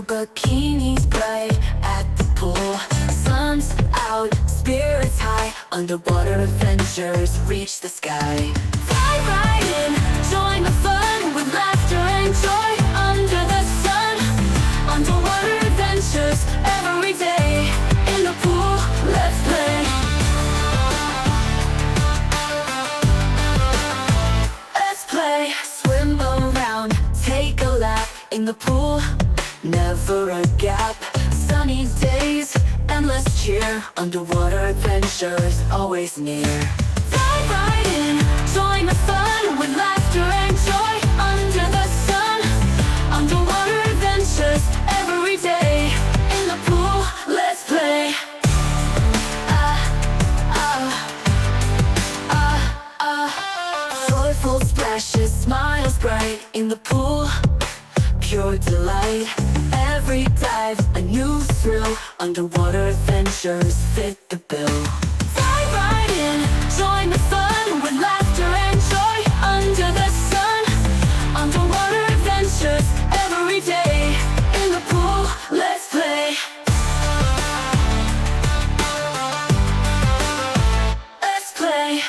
Blue bikinis bright at the pool. Sun's out, spirits high. Underwater adventures reach the sky. Fly right in, join the fun with laughter and joy. Under the sun, underwater adventures every day. In the pool, let's play. Let's play. Swim around, take a lap in the pool. Never a gap. Sunny days, endless cheer. Underwater adventures always near. Dive right in, join the fun with laughter and joy. Under the sun, underwater adventures every day. In the pool, let's play. Joyful splashes, smiles bright in the pool. Pure delight, every dive a new thrill. Underwater adventures fit the bill. Dive right in, join the fun with laughter and joy. Under the sun, underwater adventures every day. In the pool, let's play. Let's play.